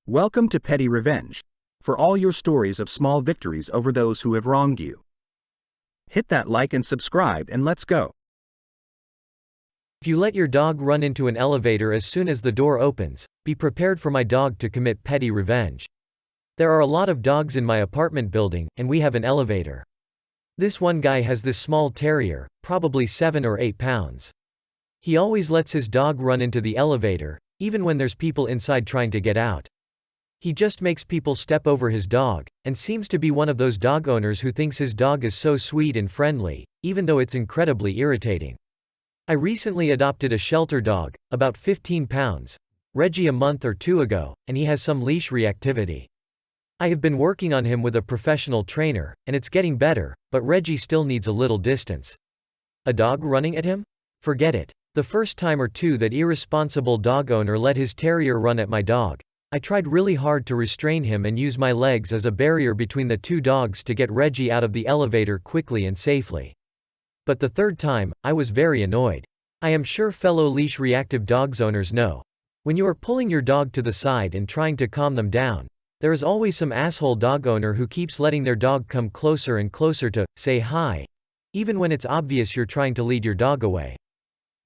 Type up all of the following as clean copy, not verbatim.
Welcome to Petty Revenge, for all your stories of small victories over those who have wronged you. Hit that like and subscribe and let's go. If you let your dog run into an elevator as soon as the door opens, be prepared for my dog to commit petty revenge. There are a lot of dogs in my apartment building, and we have an elevator. This one guy has this small terrier, probably 7 or 8 pounds. He always lets his dog run into the elevator, even when there's people inside trying to get out. He just makes people step over his dog, and seems to be one of those dog owners who thinks his dog is so sweet and friendly, even though it's incredibly irritating. I recently adopted a shelter dog, about 15 pounds, Reggie, a month or two ago, and he has some leash reactivity. I have been working on him with a professional trainer, and it's getting better, but Reggie still needs a little distance. A dog running at him? Forget it. The first time or two that irresponsible dog owner let his terrier run at my dog, I tried really hard to restrain him and use my legs as a barrier between the two dogs to get Reggie out of the elevator quickly and safely. But the third time, I was very annoyed. I am sure fellow leash reactive dogs owners know. When you are pulling your dog to the side and trying to calm them down, there is always some asshole dog owner who keeps letting their dog come closer and closer to say hi, even when it's obvious you're trying to lead your dog away.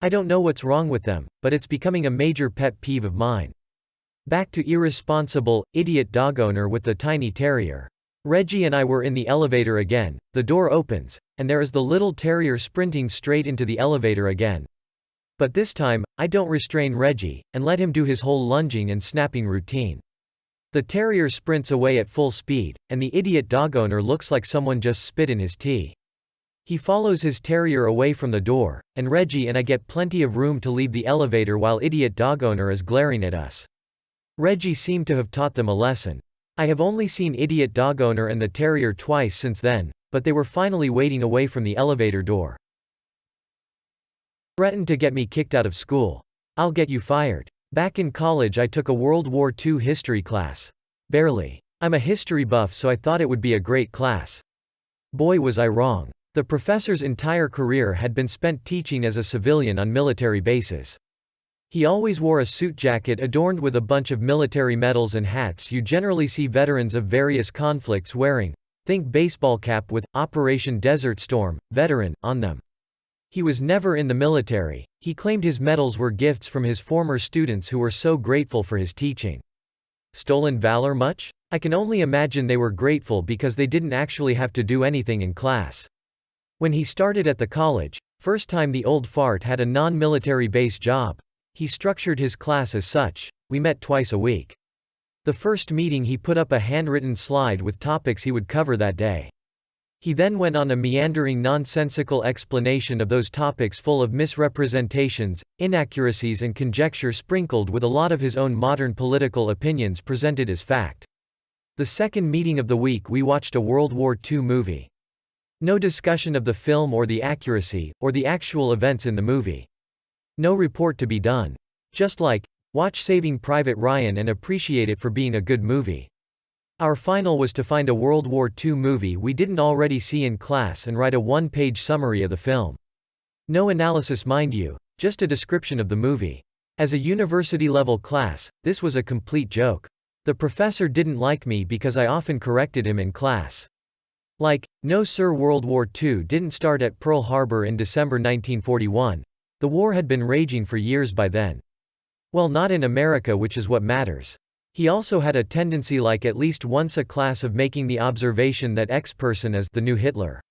I don't know what's wrong with them, but it's becoming a major pet peeve of mine. Back to irresponsible, idiot dog owner with the tiny terrier. Reggie and I were in the elevator again, the door opens, and there is the little terrier sprinting straight into the elevator again. But this time, I don't restrain Reggie, and let him do his whole lunging and snapping routine. The terrier sprints away at full speed, and the idiot dog owner looks like someone just spit in his tea. He follows his terrier away from the door, and Reggie and I get plenty of room to leave the elevator while idiot dog owner is glaring at us. Reggie seemed to have taught them a lesson. I have only seen idiot dog owner and the terrier twice since then, but they were finally waiting away from the elevator door. Threatened to get me kicked out of school. I'll get you fired. Back in college I took a World War II history class. Barely. I'm a history buff, so I thought it would be a great class. Boy, was I wrong. The professor's entire career had been spent teaching as a civilian on military bases. He always wore a suit jacket adorned with a bunch of military medals and hats you generally see veterans of various conflicts wearing. Think baseball cap with Operation Desert Storm, veteran, on them. He was never in the military. He claimed his medals were gifts from his former students who were so grateful for his teaching. Stolen valor much? I can only imagine they were grateful because they didn't actually have to do anything in class. When he started at the college, first time the old fart had a non-military base job, he structured his class as such. We met twice a week. The first meeting he put up a handwritten slide with topics he would cover that day. He then went on a meandering nonsensical explanation of those topics full of misrepresentations, inaccuracies and conjecture sprinkled with a lot of his own modern political opinions presented as fact. The second meeting of the week we watched a World War II movie. No discussion of the film or the accuracy, or the actual events in the movie. No report to be done. Just like, watch Saving Private Ryan and appreciate it for being a good movie. Our final was to find a World War II movie we didn't already see in class and write a one-page summary of the film. No analysis, mind you, just a description of the movie. As a university-level class, this was a complete joke. The professor didn't like me because I often corrected him in class. Like, no sir, World War II didn't start at Pearl Harbor in December 1941. The war had been raging for years by then. Well, not in America, which is what matters. He also had a tendency, like at least once a class, of making the observation that X person is the new Hitler.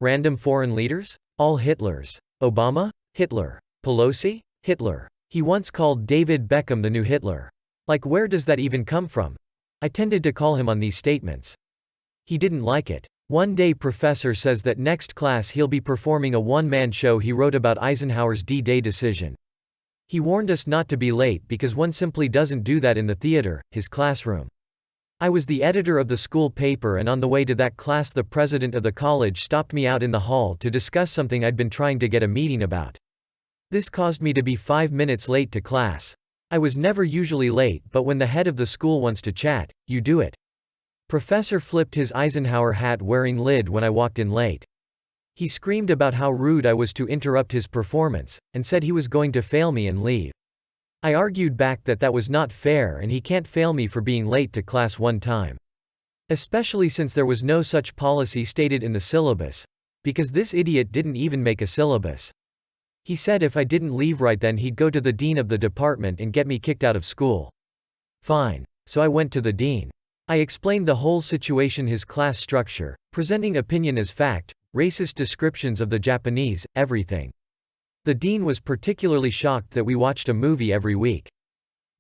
Random foreign leaders? All Hitlers. Obama? Hitler. Pelosi? Hitler. He once called David Beckham the new Hitler. Like, where does that even come from? I tended to call him on these statements. He didn't like it. One day professor says that next class he'll be performing a one-man show he wrote about Eisenhower's D-Day decision. He warned us not to be late because one simply doesn't do that in the theater, his classroom. I was the editor of the school paper, and on the way to that class the president of the college stopped me out in the hall to discuss something I'd been trying to get a meeting about. This caused me to be 5 minutes late to class. I was never usually late, but when the head of the school wants to chat, you do it. Professor flipped his Eisenhower hat wearing lid when I walked in late. He screamed about how rude I was to interrupt his performance, and said he was going to fail me and leave. I argued back that that was not fair and he can't fail me for being late to class one time. Especially since there was no such policy stated in the syllabus. Because this idiot didn't even make a syllabus. He said if I didn't leave right then he'd go to the dean of the department and get me kicked out of school. Fine. So I went to the dean. I explained the whole situation, his class structure, presenting opinion as fact, racist descriptions of the Japanese, everything. The dean was particularly shocked that we watched a movie every week.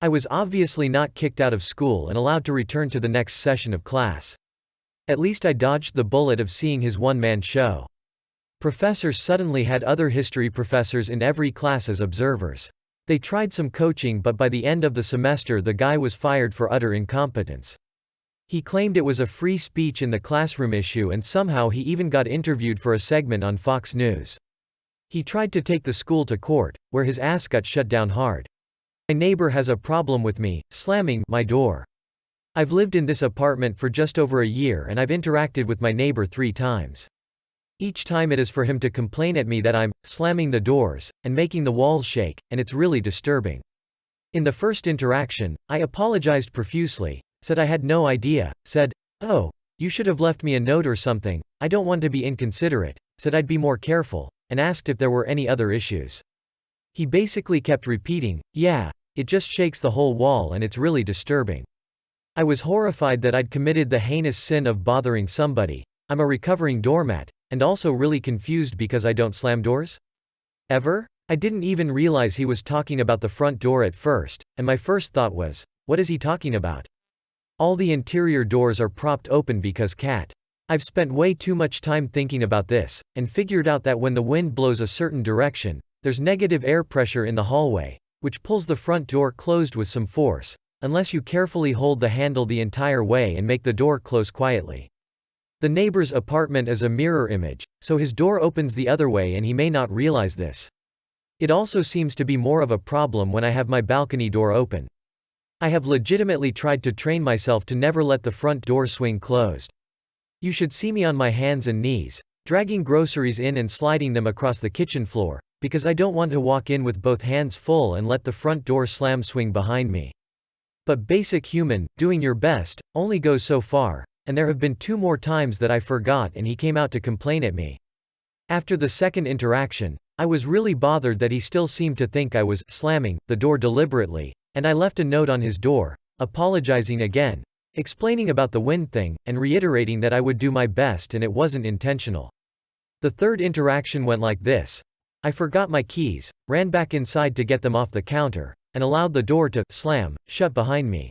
I was obviously not kicked out of school and allowed to return to the next session of class. At least I dodged the bullet of seeing his one-man show. Professors suddenly had other history professors in every class as observers. They tried some coaching, but by the end of the semester the guy was fired for utter incompetence. He claimed it was a free speech in the classroom issue, and somehow he even got interviewed for a segment on Fox News. He tried to take the school to court, where his ass got shut down hard. My neighbor has a problem with me slamming my door. I've lived in this apartment for just over a year and I've interacted with my neighbor 3 times. Each time it is for him to complain at me that I'm slamming the doors and making the walls shake, and it's really disturbing. In the first interaction, I apologized profusely, said I had no idea, said, "Oh, you should have left me a note or something, I don't want to be inconsiderate," said I'd be more careful, and asked if there were any other issues. He basically kept repeating, "Yeah, it just shakes the whole wall and it's really disturbing." I was horrified that I'd committed the heinous sin of bothering somebody. I'm a recovering doormat, and also really confused because I don't slam doors? Ever? I didn't even realize he was talking about the front door at first, and my first thought was, what is he talking about? All the interior doors are propped open because cat. I've spent way too much time thinking about this, and figured out that when the wind blows a certain direction, there's negative air pressure in the hallway, which pulls the front door closed with some force, unless you carefully hold the handle the entire way and make the door close quietly. The neighbor's apartment is a mirror image, so his door opens the other way and he may not realize this. It also seems to be more of a problem when I have my balcony door open. I have legitimately tried to train myself to never let the front door swing closed. You should see me on my hands and knees, dragging groceries in and sliding them across the kitchen floor, because I don't want to walk in with both hands full and let the front door slam swing behind me. But basic human, doing your best, only goes so far, and there have been 2 more times that I forgot and he came out to complain at me. After the second interaction, I was really bothered that he still seemed to think I was slamming the door deliberately, and I left a note on his door, apologizing again, explaining about the wind thing, and reiterating that I would do my best and it wasn't intentional. The third interaction went like this. I forgot my keys, ran back inside to get them off the counter, and allowed the door to slam shut behind me.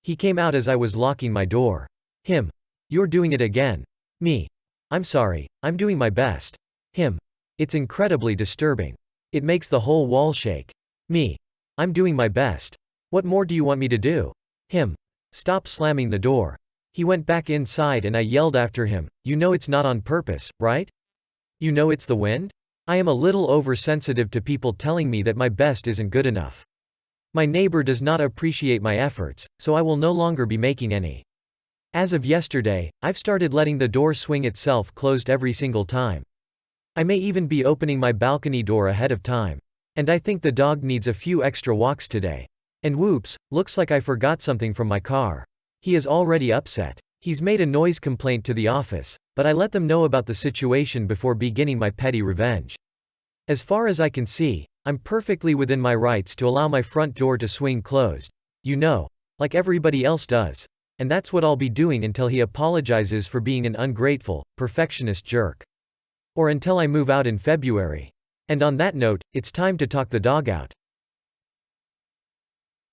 He came out as I was locking my door. Him. You're doing it again. Me. I'm sorry, I'm doing my best. Him. It's incredibly disturbing. It makes the whole wall shake. Me. I'm doing my best. What more do you want me to do? Him. Stop slamming the door. He went back inside and I yelled after him, you know it's not on purpose, right? You know it's the wind? I am a little oversensitive to people telling me that my best isn't good enough. My neighbor does not appreciate my efforts, so I will no longer be making any. As of yesterday, I've started letting the door swing itself closed every single time. I may even be opening my balcony door ahead of time. And I think the dog needs a few extra walks today. And whoops, looks like I forgot something from my car. He is already upset. He's made a noise complaint to the office, but I let them know about the situation before beginning my petty revenge. As far as I can see, I'm perfectly within my rights to allow my front door to swing closed, you know, like everybody else does. And that's what I'll be doing until he apologizes for being an ungrateful, perfectionist jerk. Or until I move out in February. And on that note, it's time to talk the dog out.